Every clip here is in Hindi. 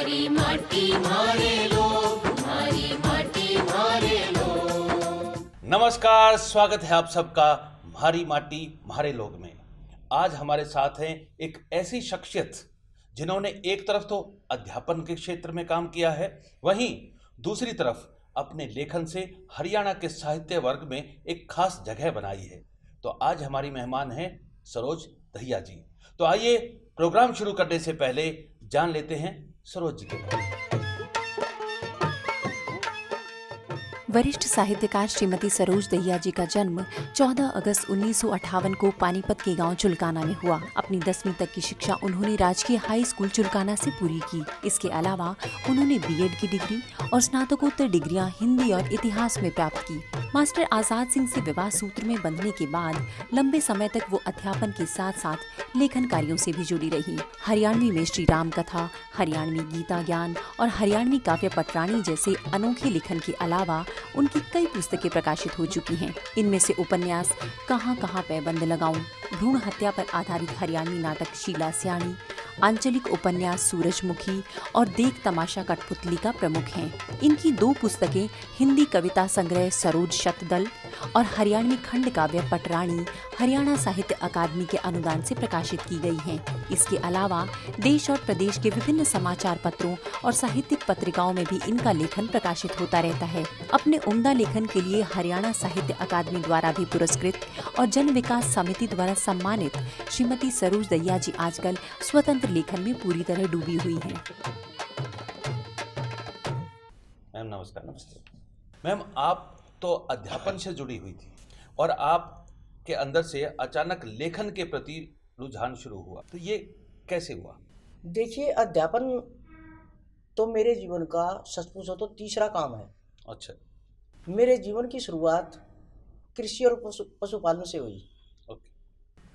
मारी माटी मारे लोग, मारी माटी मारे लोग। नमस्कार, स्वागत है आप सबका म्हारी माटी म्हारे लोग में। आज हमारे साथ हैं एक ऐसी शख्सियत जिन्होंने एक तरफ तो अध्यापन के क्षेत्र में काम किया है, वहीं दूसरी तरफ अपने लेखन से हरियाणा के साहित्य वर्ग में एक खास जगह बनाई है। तो आज हमारी मेहमान हैं सरोज दहिया जी। तो आइए प्रोग्राम शुरू करने से पहले जान लेते हैं सरोज जी के बारे में। वरिष्ठ साहित्यकार श्रीमती सरोज दहिया जी का जन्म 14 अगस्त 1958 को पानीपत के गांव चुलकाना में हुआ। अपनी 10वीं तक की शिक्षा उन्होंने राजकीय हाई स्कूल चुलकाना से पूरी की। इसके अलावा उन्होंने बीएड की डिग्री और स्नातकोत्तर डिग्रियां हिंदी और इतिहास में प्राप्त की। मास्टर आजाद सिंह से विवाह सूत्र में बंधने के बाद लंबे समय तक वो अध्यापन के साथ साथ लेखन कार्यों से भी जुड़ी रही। हरियाणवी में श्री राम कथा, हरियाणवी गीता ज्ञान और हरियाणवी काव्य पटरानी जैसे अनोखे लेखन के अलावा उनकी कई पुस्तकें प्रकाशित हो चुकी हैं। इनमें से उपन्यास कहाँ कहाँ पैबंद लगाऊं, भ्रूण हत्या पर आधारित हरियाणवी नाटक शीला स्याणी, आंचलिक उपन्यास सूरजमुखी और देख तमाशा कठपुतली का प्रमुख हैं। इनकी 2 पुस्तकें हिंदी कविता संग्रह सरोज शतदल और हरियाणवी खंड काव्य पटरानी हरियाणा साहित्य अकादमी के अनुदान से प्रकाशित की गई हैं। इसके अलावा देश और प्रदेश के विभिन्न समाचार पत्रों और साहित्यिक पत्रिकाओं में भी इनका लेखन प्रकाशित होता रहता है। अपने उम्दा लेखन के लिए हरियाणा साहित्य अकादमी द्वारा भी पुरस्कृत और जन विकास समिति द्वारा सम्मानित श्रीमती सरोज दहिया जी आजकल स्वतंत्र लेखन में पूरी तरह डूबी हुई हैं। मैम नमस्कार। नमस्ते मैम, आप तो अध्यापन से जुड़ी हुई थी और आपके अंदर से अचानक लेखन के प्रति रुझान शुरू हुआ, तो ये कैसे हुआ? देखिए, अध्यापन तो मेरे जीवन का सच पूछो तो तीसरा काम है। अच्छा। मेरे जीवन की शुरुआत कृषि और पशुपालन से हुई। ओके।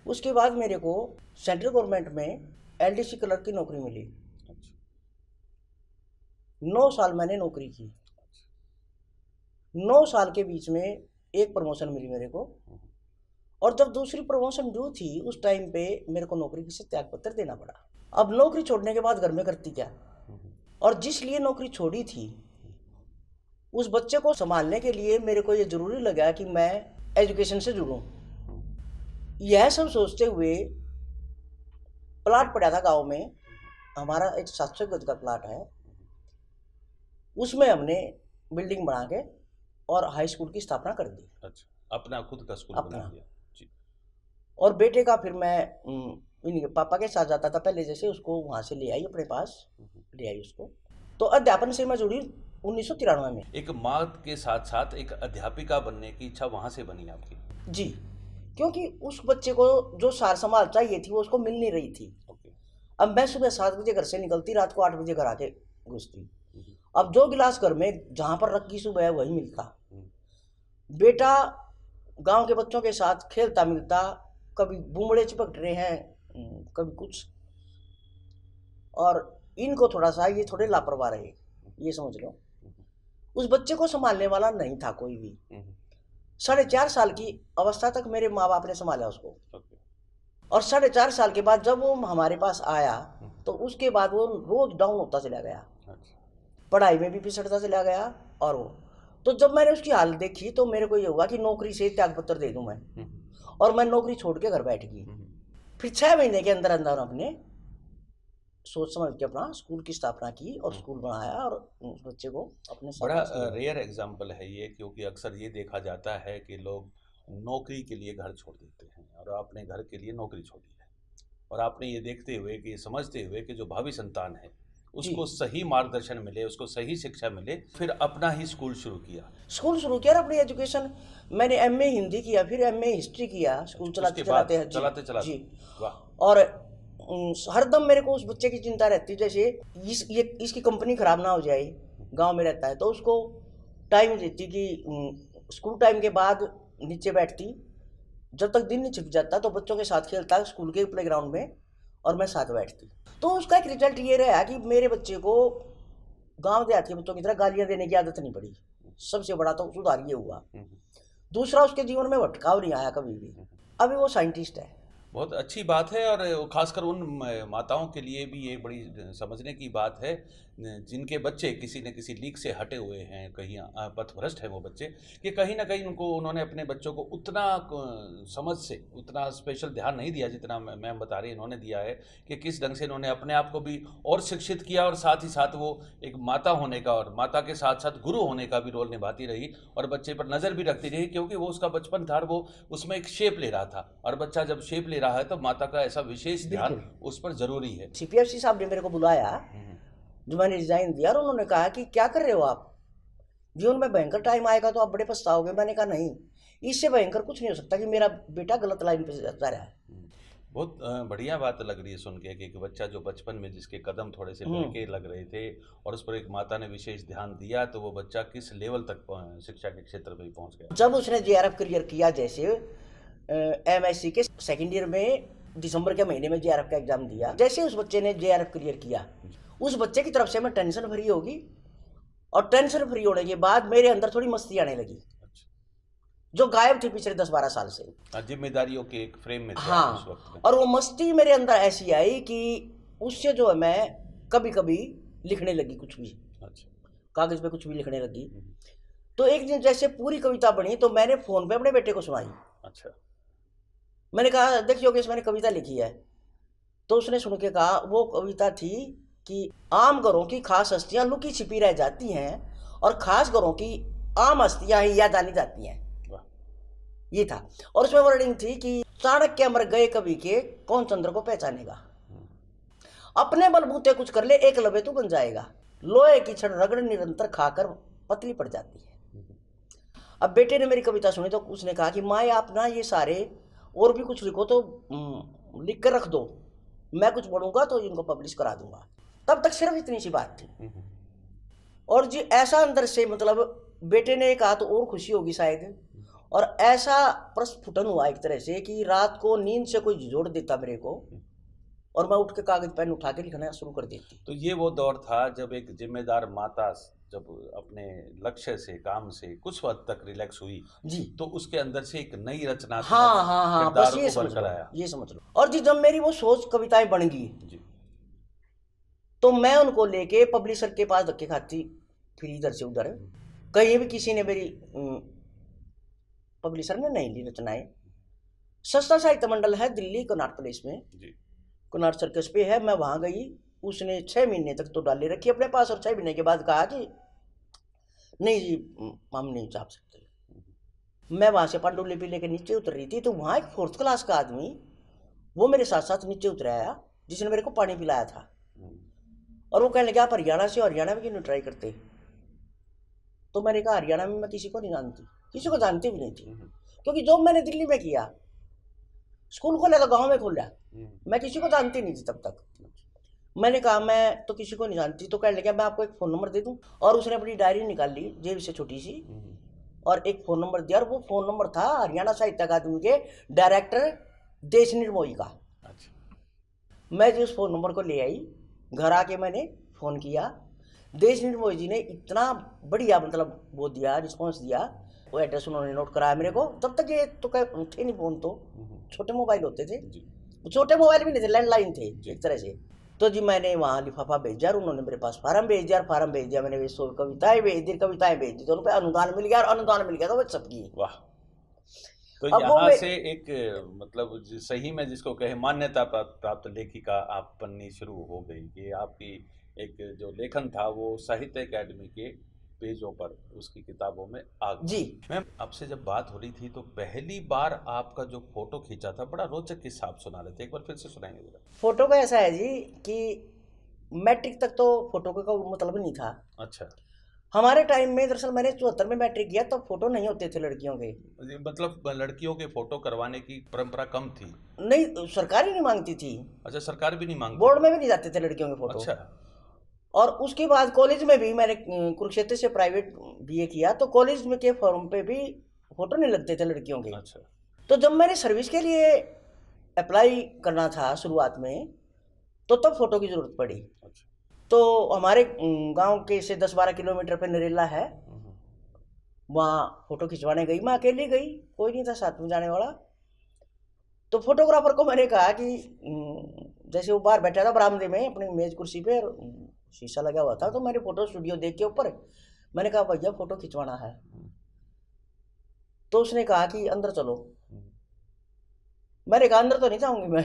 उसके बाद मेरे को सेंट्रल गवर्नमेंट में एलडीसी क्लर्क की नौकरी मिली। अच्छा। 9 साल मैंने नौकरी की। 9 साल के बीच में एक प्रमोशन मिली मेरे को, और जब दूसरी प्रमोशन ड्यू थी उस टाइम पे मेरे को नौकरी से त्याग पत्र देना पड़ा। अब नौकरी छोड़ने के बाद घर में करती क्या, और जिस लिए नौकरी छोड़ी थी उस बच्चे को संभालने के लिए मेरे को ये जरूरी लगा कि मैं एजुकेशन से जुड़ूं। यह सब सोचते हुए प्लाट पड़ा था गांव में, हमारा एक 700 गज का प्लाट है, उसमें हमने बिल्डिंग बना के और हाई स्कूल की स्थापना कर दी। अच्छा, अपना खुद का स्कूल बना दिया जी। और बेटे का फिर मैं इनके पापा के साथ जाता था पहले, जैसे उसको वहाँ से ले आई अपने पास, ले आई उसको। तो अध्यापन से मैं जुड़ी 1993 में। एक माँ के साथ साथ एक अध्यापिका बनने की इच्छा वहाँ से बनी आपकी? जी, क्योंकि उस बच्चे को जो सार संभाल चाहिए थी वो उसको मिल नहीं रही थी। ओके। अब मैं सुबह 7 बजे घर से निकलती, रात को 8 बजे घर आके घुसती। अब 2 गिलास घर में जहाँ पर रखी सुबह वही मिलता। बेटा गांव के बच्चों के साथ खेलता मिलता, कभी बूमड़े चिपक रहे हैं, कभी कुछ, और इनको थोड़ा सा ये थोड़े लापरवाह रहे, ये समझ लो। उस बच्चे को संभालने वाला नहीं था कोई भी। 4.5 साल की अवस्था तक मेरे माँ बाप ने संभाला उसको। और 4.5 साल के बाद जब वो हमारे पास आया तो उसके बाद वो रोज डाउन होता चला गया, पढ़ाई में भी पिछड़ता चला गया। और वो तो जब मैंने उसकी हालत देखी तो मेरे को ये हुआ कि नौकरी से त्याग पत्र दे दूं मैं, और मैं नौकरी छोड़ के घर बैठ गई। फिर 6 महीने के अंदर अंदर अपने सोच समझ के अपना स्कूल की स्थापना की और स्कूल बनाया और उस बच्चे को अपने साथ। बड़ा रेयर एग्जाम्पल है ये, क्योंकि अक्सर ये देखा जाता है कि लोग नौकरी के लिए घर छोड़ देते हैं, और आपने घर के लिए नौकरी छोड़ी है, और आपने ये देखते हुए कि समझते हुए कि जो भावी संतान है उसको सही मार्गदर्शन मिले, उसको सही शिक्षा मिले, फिर अपना ही स्कूल शुरू किया। और अपनी एजुकेशन मैंने एमए हिंदी किया, फिर एमए हिस्ट्री किया, स्कूल चलाते चलाते। वाह। और हरदम मेरे को उस बच्चे की चिंता रहती, जैसे इसकी कंपनी खराब ना हो जाए, गांव में रहता है, तो उसको टाइम देती कि स्कूल टाइम के बाद नीचे बैठती, जब तक दिन नहीं छिप जाता तो बच्चों के साथ खेलता स्कूल के प्लेग्राउंड में, और मैं साथ बैठती। तो उसका एक रिजल्ट ये रहा कि मेरे बच्चे को गांव देहात के बच्चों की तरह गालियां देने की आदत नहीं पड़ी। सबसे बड़ा तो सुधार ये हुआ। दूसरा, उसके जीवन में भटकाव नहीं आया कभी भी। अभी वो साइंटिस्ट है। बहुत अच्छी बात है और खासकर उन माताओं के लिए भी ये बड़ी समझने की बात है जिनके बच्चे किसी न किसी लीक से हटे हुए हैं, कहीं पथभ्रष्ट हैं वो बच्चे, कि कहीं ना कहीं उन्होंने अपने बच्चों को उतना समझ से उतना स्पेशल ध्यान नहीं दिया जितना मैम बता रही इन्होंने दिया है, कि किस ढंग से इन्होंने अपने आप को भी और शिक्षित किया और साथ ही साथ वो एक माता होने का और माता के साथ साथ गुरु होने का भी रोल निभाती रही और बच्चे पर नज़र भी रखती रही, क्योंकि वो उसका बचपन था, वो उसमें एक शेप ले रहा था और बच्चा जब शेप ले रहा है तो माता का ऐसा विशेष ध्यान उस पर जरूरी है। CPFC साहब ने मेरे को बुलाया जो मैंने रिजाइन दिया और उन्होंने कहा कि क्या कर रहे हो आप, जीवन में भयंकर टाइम आएगा तो आप बड़े पछताओगे। मैंने कहा नहीं, इससे भयंकर कुछ नहीं हो सकता कि मेरा बेटा गलत लाइन पे जा रहा है। बहुत बढ़िया बात लग रही है सुन के कि एक बच्चा जो बचपन में जिसके कदम थोड़े से बहके लग रहे थे और उस पर एक माता ने विशेष ध्यान दिया तो वो बच्चा किस लेवल तक शिक्षा के क्षेत्र में पहुंच गया। जब उसने JRF क्लियर किया, जैसे MSc के सेकेंड ईयर में दिसंबर के महीने में JRF का एग्जाम दिया, जैसे उस बच्चे ने JRF क्लियर किया, उस बच्चे की तरफ से मैं टेंशन फ्री होगी और टेंशन फ्री होने के बाद मेरे अंदर थोड़ी मस्ती आने लगी जो गायब थी पिछले 10-12 साल से, जिम्मेदारियों के एक फ्रेम में थे हाँ उस वक्त में। और वो मस्ती मेरे अंदर ऐसी आई कि उससे जो है मैं कभी कभी लिखने लगी कुछ भी, कागज पे कुछ भी लिखने लगी। तो एक दिन जैसे पूरी कविता बनी तो मैंने फोन पे अपने बेटे को सुनाई। अच्छा, मैंने कहा देख योगेश मैंने कविता लिखी है, तो उसने सुन के कहा वो कविता थी कि आम घरों की खास हस्तियां लुकी छिपी रह जाती हैं और खास घरों की आम हस्तियां ही याद आनी जाती हैं, ये था। और उसमें वर्डिंग थी कि चाणक्य अमर गए कवि के कौन चंद्र को पहचानेगा, अपने बलबूते कुछ कर ले एक लबे तू बन जाएगा, लोहे की छड़ रगड़ निरंतर खाकर पतली पड़ जाती है। अब बेटे ने मेरी कविता सुनी तो उसने कहा कि माँ आप ना ये सारे और भी कुछ लिखो तो लिख कर रख दो, मैं कुछ पढ़ूंगा तो इनको पब्लिश करा दूंगा। तब तक सिर्फ इतनी सी बात थी और जी ऐसा अंदर से मतलब बेटे ने कहा तो और खुशी होगी शायद, और ऐसा प्रस्फुटन हुआ एक तरह से कि रात को नींद से कोई झिझोड़ देता मेरे को और मैं उठ के कागज पेन उठा के लिखना शुरू कर देती। तो ये वो दौर था जब एक जिम्मेदार माता जब अपने लक्ष्य से काम से कुछ हद तक रिलैक्स हुई जी, तो उसके अंदर से एक नई रचनात्मक हाँ बस ये समझ लो, ये समझ लो। और जी जब मेरी वो सोच कविताएं बन गई जी, तो मैं उनको लेके पब्लिशर के पास धक्के खाती फिर इधर से उधर, कहीं भी किसी ने मेरी पब्लिशर ने नहीं ली रचनाएं। सस्ता साहित्य मंडल है दिल्ली कनाट प्लेस में जी, कनाट सर्कस पे है, मैं वहां गई, उसने 6 महीने तक तो डाले रखी अपने पास और 6 महीने के बाद कहा कि नहीं जी हम नहीं छाप सकते। मैं वहां से पांडुलिपि लेके नीचे उतर रही थी तो वहां एक 4th क्लास का आदमी वो मेरे साथ साथ नीचे उतर आया जिसने मेरे को पानी पिलाया था और वो कहने लगा आप हरियाणा से, हरियाणा में क्यों नहीं ट्राई करते। तो मैंने कहा हरियाणा में मैं किसी को नहीं जानती, किसी को जानती भी नहीं थी, क्योंकि जॉब मैंने दिल्ली में किया, स्कूल खोला तो गांव में खोला, मैं किसी को जानती नहीं थी तब तक। मैंने कहा मैं तो किसी को नहीं जानती, तो कहने लगा मैं आपको एक फ़ोन नंबर दे दूं, और उसने अपनी डायरी निकाल ली जेब से छोटी सी और एक फ़ोन नंबर दिया, और वो फ़ोन नंबर था हरियाणा साहित्य अकादमी के डायरेक्टर देशनीर मोई का। मैं जी उस फ़ोन नंबर को ले आई, घर आके मैंने फ़ोन किया, देशनीर मोई जी ने इतना बढ़िया मतलब वो दिया, रिस्पॉन्स दिया, वो एड्रेस उन्होंने नोट कराया मेरे को। तब तक ये तो थे नहीं फ़ोन, तो छोटे मोबाइल होते थे, छोटे मोबाइल भी नहीं थे, लैंडलाइन थे एक तरह से। तो जी मैंने वहाँ लिफाफा भेजा और उन्होंने मेरे पास फार्म भेज दिया, फार्म भेज दिया, मैंने 100 कविताएं भेज दी, तो उन पर अनुदान मिल गया, और अनुदान मिल गया तो वो सबकी। वाह, तो यहाँ से एक मतलब सही में जिसको कहे मान्यता प्राप्त लेखिका आप बननी शुरू हो गई कि आपकी एक जो लेखन था वो साहित्य अकादमी के पेजों पर उसकी किताबों में आ गया जी। मैम आपसे जब बात हो रही थी तो पहली बार आपका जो फोटो खींचा था बड़ा रोचक किस्सा आप सुना रहे थे, एक बार फिर से सुनाएंगे जरा। फोटो का ऐसा है जी कि मैट्रिक तक तो फोटो का मतलब नहीं था। अच्छा, हमारे टाइम में दरअसल मैंने 74 में मैट्रिक किया, तब फोटो नहीं होते थे लड़कियों के, मतलब लड़कियों के फोटो करवाने की परंपरा कम थी। नहीं, सरकार ही नहीं मांगती थी। अच्छा, सरकार भी नहीं मांगती, बोर्ड में भी नहीं जाते थे लड़कियों के फोटो। अच्छा, और उसके बाद कॉलेज में भी मैंने कुरुक्षेत्र से प्राइवेट बीए किया, तो कॉलेज में के फॉर्म पे भी फोटो नहीं लगते थे लड़कियों के। अच्छा, तो जब मैंने सर्विस के लिए अप्लाई करना था शुरुआत में, तो तब फोटो की जरूरत पड़ी। अच्छा, तो हमारे गांव के से 10-12 किलोमीटर पे नरेला है, वहाँ फोटो खिंचवाने गई, मैं अकेली गई, कोई नहीं था साथ में जाने वाला। तो फोटोग्राफर को मैंने कहा कि जैसे वो बाहर बैठा था बरामदे में अपनी मेज कुर्सी पे, और शीशा लगा हुआ था, तो मैंने फोटो स्टूडियो देख के ऊपर मैंने कहा भैया फोटो खिंचवाना है। तो उसने कहा कि अंदर चलो। मैंने कहा अंदर तो नहीं जाऊंगी मैं।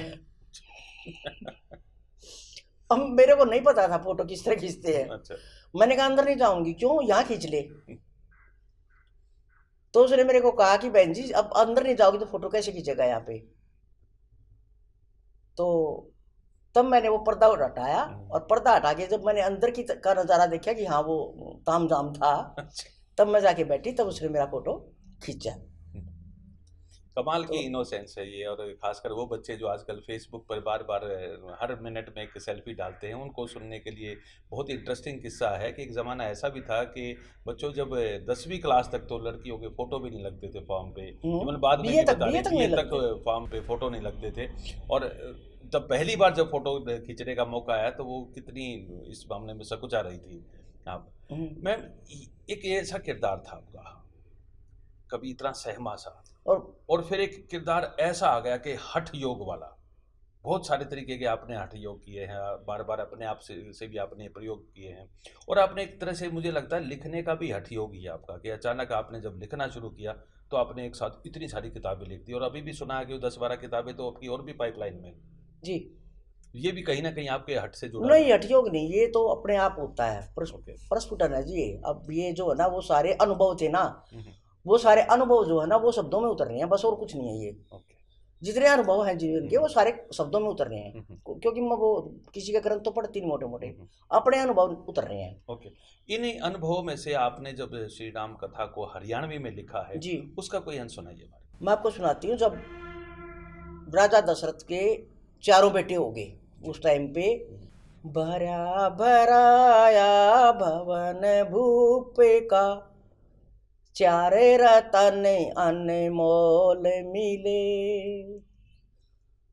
अब मेरे को नहीं पता था फोटो किस तरह खींचते हैं। अच्छा। मैंने कहा अंदर नहीं जाऊंगी, क्यों, यहाँ खींच ले। तो उसने मेरे को कहा कि बहन जी अब अंदर नहीं जाओगी तो फोटो कैसे खींचेगा यहाँ पे। तो तब मैंने वो पर्दा हटाया, और पर्दा हटा के जब मैंने अंदर की का नज़ारा देखा कि हाँ वो तामझाम था, तब मैं जाके बैठी, तब उसने मेरा फोटो खींचा। कमाल की इनोसेंस है ये, और खासकर वो बच्चे जो आजकल फेसबुक पर बार बार हर मिनट में एक सेल्फी डालते हैं, उनको सुनने के लिए बहुत इंटरेस्टिंग किस्सा है कि एक ज़माना ऐसा भी था कि बच्चों जब 10वीं क्लास तक तो लड़कियों के फ़ोटो भी नहीं लगते थे फॉर्म पे, मतलब बाद में BA बता रहे BA BA तक फॉर्म पे फ़ोटो नहीं लगते थे। और तब पहली बार जब फ़ोटो खींचने का मौका आया तो वो कितनी इस मामले में सकुचा रही थी आप। मैम, एक ऐसा किरदार था आपका, कभी इतना सहमा सा, और फिर एक किरदार ऐसा आ गया कि हठ योग वाला। बहुत सारे तरीके के आपने हठ योग किए हैं, बार बार अपने आप से भी आपने प्रयोग किए हैं, और आपने एक तरह से मुझे लगता है लिखने का भी हठ योग ही है आपका, कि अचानक आपने जब लिखना शुरू किया तो आपने एक साथ इतनी सारी किताबें लिख दी, और अभी भी सुना है कि 10-12 किताबें तो आपकी और भी पाइपलाइन में। जी, ये भी कहीं ना कहीं आपके हट से जुड़ा नहीं, हठ योग नहीं, ये तो अपने आप होता है, प्रस्फुटन है जी। अब ये जो है ना वो सारे अनुभव थे ना, वो सारे अनुभव जो है ना वो शब्दों में उतर रहे हैं, बस और कुछ नहीं है। ये जितने अनुभव हैं जीवन के वो सारे शब्दों में उतर रहे हैं, क्योंकि मैं वो किसी का ग्रंथ तो पढ़ती नहीं, मोटे मोटे अपने अनुभव उतर रहे हैं। ओके। इन अनुभवों में से आपने जब श्री राम कथा को हरियाणवी में लिखा है जी, उसका कोई अंश सुनाइए। मैं आपको सुनाती हूँ। जब राजा दशरथ के 4 बेटे हो गए उस टाइम पे, भरा भराया भवन भूप का, 4 रतन अनमोल मिले,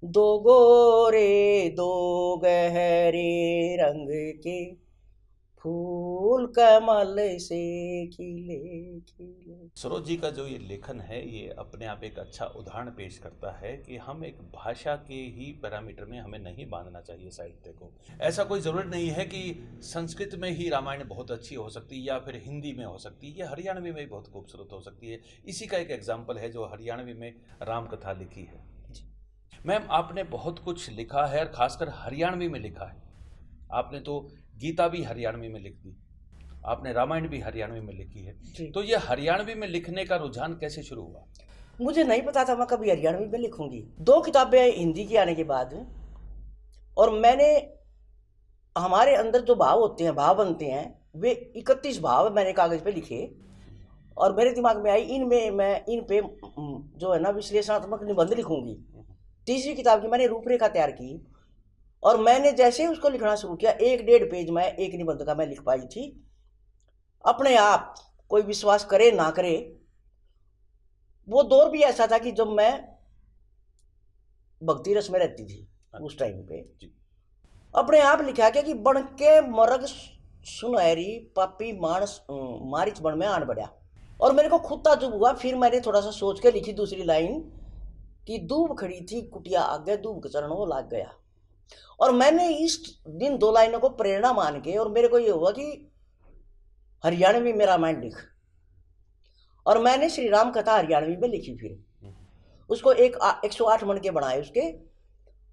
2 गोरे 2 गहरे रंग के, फूल कमल से खिले खिले। सरोज जी का जो ये लेखन है ये अपने आप एक अच्छा उदाहरण पेश करता है कि हम एक भाषा के ही पैरामीटर में हमें नहीं बांधना चाहिए साहित्य को। ऐसा कोई ज़रूरत नहीं है कि संस्कृत में ही रामायण बहुत अच्छी हो सकती है या फिर हिंदी में हो सकती है, ये हरियाणवी में भी बहुत खूबसूरत हो सकती है। इसी का एक एग्जाम्पल है जो हरियाणवी में राम कथा लिखी है। मैम, आपने बहुत कुछ लिखा है और ख़ासकर हरियाणवी में लिखा है। आपने तो गीता भी हरियाणवी में लिख दी, आपने रामायण भी हरियाणवी में लिखी है, तो ये हरियाणवी में लिखने का रुझान कैसे शुरू हुआ? मुझे नहीं पता था मैं कभी हरियाणवी में लिखूंगी। 2 किताबें हिंदी की आने के बाद, और मैंने हमारे अंदर जो भाव होते हैं, भाव बनते हैं, वे 31 भाव मैंने कागज पे लिखे, और मेरे दिमाग में आई इनमें मैं इन पे जो है ना विश्लेषणात्मक निबंध लिखूंगी। तीसरी किताब की मैंने रूपरेखा तैयार की, और मैंने जैसे ही उसको लिखना शुरू किया 1-1.5 पेज में एक निबंध का मैं लिख पाई थी अपने आप। कोई विश्वास करे ना करे, वो दौर भी ऐसा था कि जब मैं भक्ति रस में रहती थी उस टाइम पे, अपने आप लिखा क्या कि बन के मरग सुनहरी पापी मानस मारिच बन में आन बढ़ा। और मेरे को खुद ताजुब हुआ। फिर मैंने थोड़ा सा सोच के लिखी दूसरी लाइन कि दूब खड़ी थी कुटिया आगे, दूब के चरणों लाग गया। और मैंने इस दिन 2 लाइनों को प्रेरणा मान के, और मेरे को ये हुआ कि हरियाणवी में रामायण लिख, और मैंने श्री राम कथा हरियाणवी में लिखी। फिर उसको 108 मन के बनाए उसके,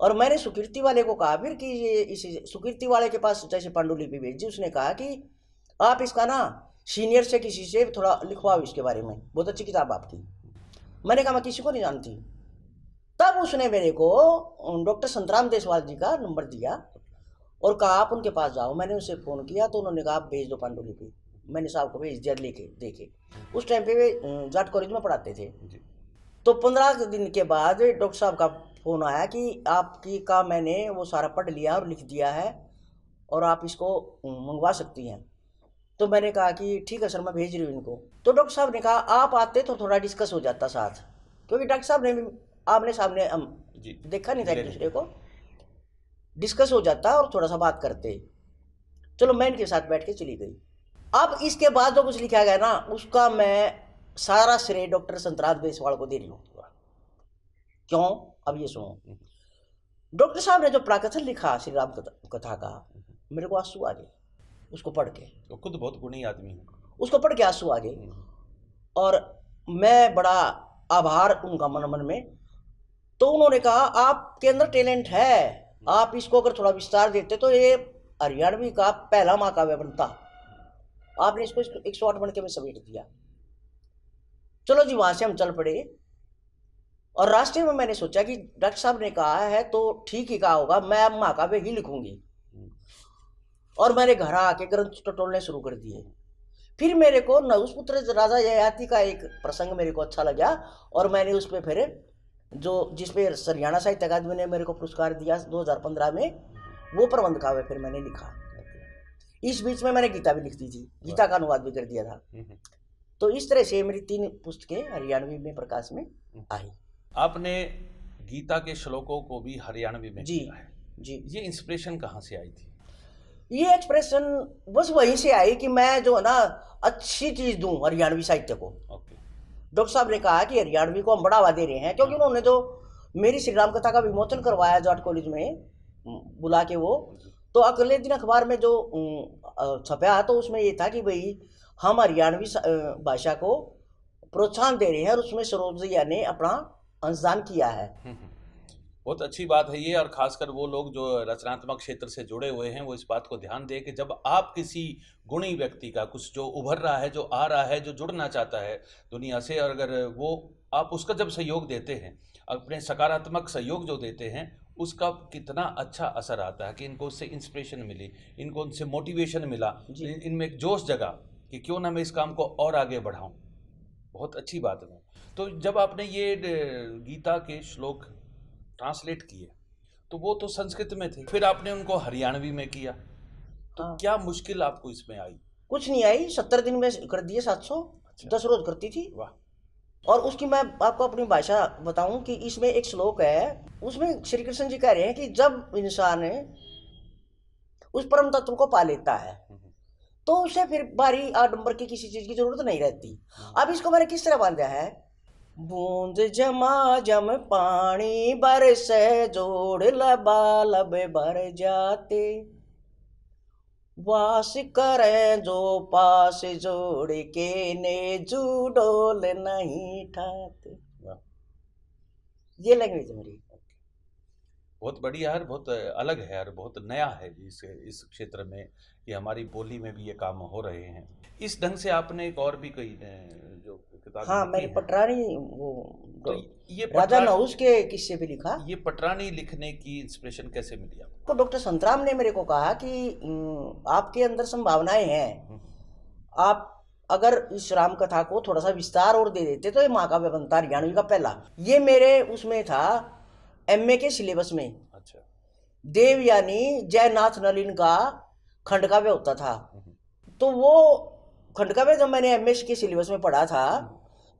और मैंने सुकीर्ति वाले को कहा फिर कि ये इसी सुकीर्ति वाले के पास जैसे पांडुलिपि भेजी, उसने कहा कि आप इसका ना सीनियर से किसी से थोड़ा लिखवाओ इसके बारे में, बहुत अच्छी किताब आपकी। मैंने कहा मैं किसी को नहीं जानती। तब उसने मेरे को डॉक्टर संतराम देशवाल जी का नंबर दिया और कहा आप उनके पास जाओ। मैंने उनसे फ़ोन किया तो उन्होंने कहा आप भेज दो पांडुलिपि। मैंने साहब को भेज दिया लेके देखे। उस टाइम पे वे जाट कॉलेज में पढ़ाते थे। तो 15 दिन के बाद डॉक्टर साहब का फ़ोन आया कि आपकी का मैंने वो सारा पढ़ लिया और लिख दिया है और आप इसको मंगवा सकती हैं। तो मैंने कहा कि ठीक है सर, मैं भेज रही हूँ इनको। तो डॉक्टर साहब ने कहा आप आते तो थोड़ा डिस्कस हो जाता साथ, क्योंकि डॉक्टर साहब ने भी आमने सामने देखा नहीं था एक दूसरे को, डिस्कस हो जाता और थोड़ा सा बात करते। चलो मैं इनके साथ बैठ के चली गई। अब इसके बाद जो कुछ लिखा गया ना उसका मैं सारा श्रेय डॉक्टर संतराम देशवाल को दे रही हूँ। क्यों? अब ये सुनो, डॉक्टर साहब ने जो प्राकथन लिखा श्री राम कथा का, मेरे को आंसू आ गए उसको पढ़ के। तो खुद बहुत गुणी आदमी हूँ। उसको पढ़ के आंसू आ गए और मैं बड़ा आभार उनका मन में। तो उन्होंने कहा आपके अंदर टैलेंट है, आप इसको अगर थोड़ा विस्तार देते तो ये हरियाणवी का पहला महाकाव्य बनता। आपने इसको 108 बन के में समेट दिया। चलो जी, वहां से हम चल पड़े और रास्ते में मैंने सोचा कि डॉक्टर साहब ने कहा है तो ठीक ही कहा होगा, मैं अब महाकाव्य ही लिखूंगी। और मैंने घर आके ग्रंथ टटोलने शुरू कर दिए। फिर मेरे को नहुषपुत्र राजा ययाति का एक प्रसंग मेरे को अच्छा लगा और मैंने उस पर फिर जिसपे हरियाणा साहित्य अकादमी ने मेरे को पुरस्कार दिया 2015 में, वो प्रबंध काव्य फिर मैंने लिखा। इस बीच में मैंने गीता भी लिख दी थी, गीता का अनुवाद भी कर दिया था। तो इस तरह से मेरी 3 पुस्तकें हरियाणवी में प्रकाश में आई। आपने गीता के श्लोकों को भी हरियाणवी में जी किया है। जी। ये इंस्पिरेशन कहाँ से आई थी? ये एक्सप्रेशन बस वहीं से आई कि मैं जो है ना अच्छी चीज दूं हरियाणवी साहित्य को। ओके। डॉक्टर साहब ने कहा कि हरियाणवी को हम बढ़ावा दे रहे हैं, क्योंकि उन्होंने जो मेरी श्री राम कथा का विमोचन करवाया जाट कॉलेज में बुला के, वो तो अगले दिन अखबार में जो छपा तो उसमें ये था कि भाई हम हरियाणवी भाषा को प्रोत्साहन दे रहे हैं और उसमें सरोज भैया ने अपना अंशदान किया है। बहुत अच्छी बात है ये, और खासकर वो लोग जो रचनात्मक क्षेत्र से जुड़े हुए हैं वो इस बात को ध्यान दें कि जब आप किसी गुणी व्यक्ति का कुछ जो उभर रहा है, जो आ रहा है, जो जुड़ना चाहता है दुनिया से, और अगर वो आप उसका जब सहयोग देते हैं, अपने सकारात्मक सहयोग जो देते हैं, उसका कितना अच्छा असर आता है कि इनको उससे इंस्पिरेशन मिली, इनको उनसे मोटिवेशन मिला, इनमें एक जोश जगा कि क्यों ना मैं इस काम को और आगे बढ़ाऊँ। बहुत अच्छी बात है। तो जब आपने ये गीता के श्लोक ट्रांसलेट किए तो वो तो संस्कृत में थे, फिर आपने उनको हरियाणवी में किया, तो क्या मुश्किल आपको इसमें आई? कुछ नहीं आई, 70 दिन में कर दिए 710 रोज करती थी। वाह। और उसकी मैं आपको अपनी भाषा बताऊं कि इसमें एक श्लोक है, उसमें श्री कृष्ण जी कह रहे हैं कि जब इंसान उस परम तत्व को पा लेता है तो उसे फिर भारी आडंबर की किसी चीज की जरूरत नहीं रहती। अब इसको मैंने किस तरह बांधा है, बूंद जमा जम पानी बरसे जोड़ लबालब भर जाते, वास करें जो पास जोड़ के ने जुडोल नहीं ठाते। ये लैंग्वेज मेरी बहुत बढ़िया है, बहुत अलग है और बहुत नया है इस क्षेत्र में कि हमारी बोली में भी ये काम हो रहे हैं। इस ढंग से आपने एक और भी कोई जो किताब, हाँ मैंने पटरानी वो तो ये राजा नहुष के किस्से भी लिखा। ये पटरानी लिखने की इंस्पिरेशन कैसे मिली आपको? तो डॉक्टर संतराम ने मेरे को कहा कि आपके अंदर संभावनाएं हैं, आप अगर इस राम कथा को थोड़ा सा विस्तार और दे देते तो ये महाकाव्य बनता हरियाणवी का पहला। ये मेरे उसमें था एमए के सिलेबस में। अच्छा। देवयानी जयनाथ नलिन का खंडकाव्य होता था, तो वो खंडकाव्य जब मैंने एमए के सिलेबस में पढ़ा था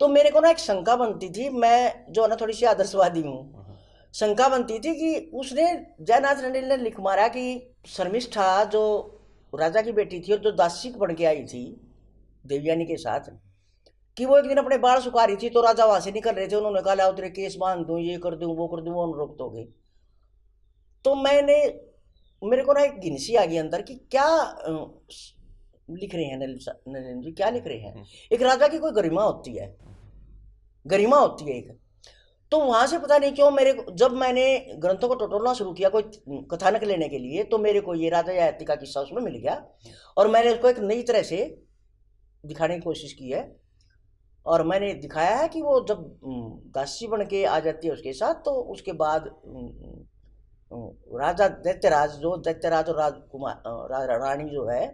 तो मेरे को ना एक शंका बनती थी, मैं जो है ना थोड़ी सी आदर्शवादी हूँ, शंका बनती थी कि उसने जयनाथ नलिन ने लिख मारा कि शर्मिष्ठा जो राजा की बेटी थी और जो दासी बन के आई थी देवयानी के साथ, कि वो एक दिन अपने बाल सुखा रही थी तो राजा वहां से निकल रहे थे, उन्होंने कहा लाओ तेरे केस बांध दूं, ये कर दूं, वो कर दूं, वो अनुरोध हो गए। तो मेरे को ना एक घिनसी आ गई अंदर कि क्या लिख रहे हैं नलिन जी, क्या लिख रहे हैं। एक राजा की कोई गरिमा होती है, गरिमा होती है एक। तो वहां से पता नहीं क्यों जब मैंने ग्रंथों को टटोलना शुरू किया कोई कथानक लेने के लिए, तो मेरे को ये राजा ययाति का किस्सा उसमें मिल गया और मैंने उसको एक नई तरह से दिखाने की कोशिश की है। और मैंने दिखाया है कि वो जब दासी बन के आ जाती है उसके साथ, तो उसके बाद राजा दैत्यराज और राजकुमार रानी जो है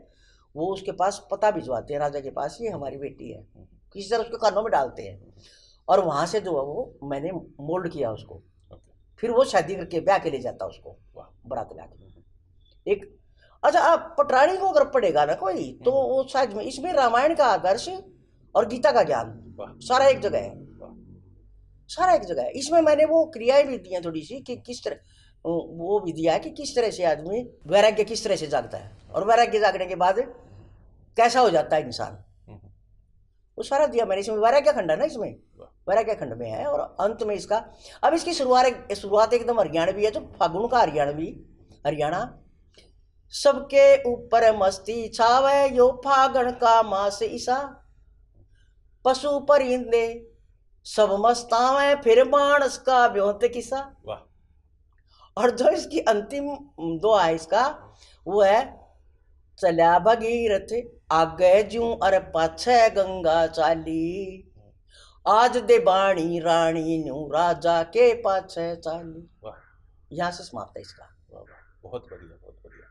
वो उसके पास पता भिजवाते हैं राजा के पास, ये हमारी बेटी है, किसी तरह उसके कानों में डालते हैं और वहां से जो है वो मैंने मोल्ड किया उसको। फिर वो शादी करके ब्याह के ले जाता उसको, बारात लाके एक। अच्छा, आप पटरानी को अगर पढ़ेगा ना कोई तो वो शायद में इसमें रामायण का आदर्श और गीता का ज्ञान सारा एक जगह है, सारा एक जगह है। इसमें मैंने वो क्रियाएं भी दी हैं थोड़ी सी कि किस तरह वो भी दिया है कि किस तरह से आदमी वैराग्य किस तरह से जागता है और वैराग्य जागने के बाद कैसा हो जाता है इंसान, वो सारा दिया मैंने। इसमें वैराग्य खंड है ना इसमें, वैराग्य खंड में है। और अंत में इसका, अब इसकी शुरुआत एकदम हरियाणवी है, जो फागुन का हरियाणा। सबके ऊपर मस्ती छावे यो फागण का मास ईसा, पशु परिंदे सब मस्तावे फिर मानस का ब्योंत किसा। वाह। और जो इसकी अंतिम दो है इसका, वो है चल्या भगीरथ आगे जू अरे पाछे गंगा चाली, आज दे बाणी रानी न्यू राजा के पाछे चाली। वाह। यहाँ से समाप्त है इसका। वाह वाह, बहुत बढ़िया बहुत बढ़िया।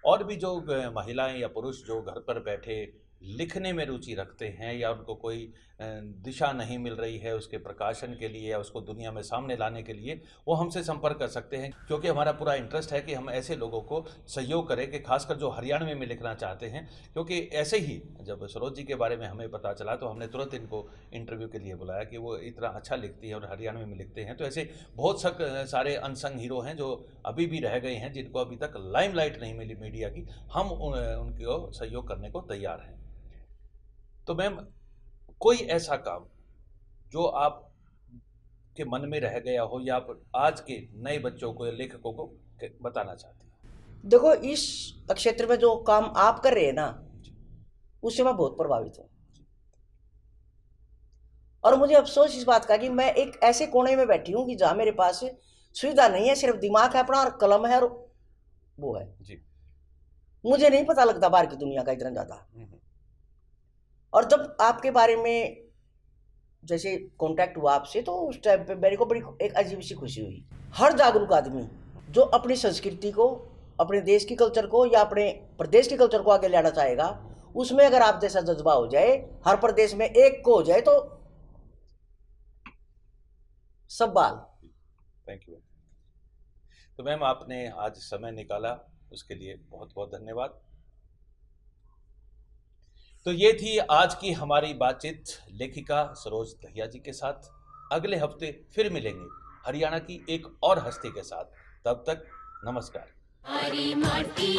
और भी जो महिलाएं या पुरुष जो घर पर बैठे लिखने में रुचि रखते हैं, या उनको कोई दिशा नहीं मिल रही है उसके प्रकाशन के लिए या उसको दुनिया में सामने लाने के लिए, वो हमसे संपर्क कर सकते हैं, क्योंकि हमारा पूरा इंटरेस्ट है कि हम ऐसे लोगों को सहयोग करें कि खासकर जो हरियाणवी में लिखना चाहते हैं। क्योंकि ऐसे ही जब सरोज जी के बारे में हमें पता चला तो हमने तुरंत इनको इंटरव्यू के लिए बुलाया कि वो इतना अच्छा लिखती है और हरियाणवी में लिखते हैं। तो ऐसे बहुत सारे अनसंग हीरो हैं जो अभी भी रह गए हैं, जिनको अभी तक लाइमलाइट नहीं मिली मीडिया की। हम उनको सहयोग करने को तैयार हैं। तो मैम, कोई ऐसा काम जो आप के मन में रह गया हो या आप आज के नए बच्चों को या लेखकों को बताना चाहते हैं? देखो, इस क्षेत्र में जो काम आप कर रहे हैं ना, उससे मैं बहुत प्रभावित हूँ। और मुझे अफसोस इस बात का कि मैं एक ऐसे कोने में बैठी हूँ कि जहाँ मेरे पास सुविधा नहीं है, सिर्फ दिमाग है अपना और कलम है और वो है जी। मुझे नहीं पता लगता बाहर की दुनिया का इतना ज़्यादा। और जब आपके बारे में जैसे कांटेक्ट हुआ आपसे, तो उस टाइम पे मेरे को बड़ी एक अजीब सी खुशी हुई। हर जागरूक आदमी जो अपनी संस्कृति को, अपने देश की कल्चर को या अपने प्रदेश की कल्चर को आगे लाना चाहेगा, उसमें अगर आप जैसा जज्बा हो जाए, हर प्रदेश में एक को हो जाए, तो सब बाल। Thank you. तो मैम, आपने आज समय निकाला, उसके लिए बहुत बहुत धन्यवाद। तो ये थी आज की हमारी बातचीत लेखिका सरोज दहिया जी के साथ। अगले हफ्ते फिर मिलेंगे हरियाणा की एक और हस्ती के साथ। तब तक नमस्कार। हरी माटी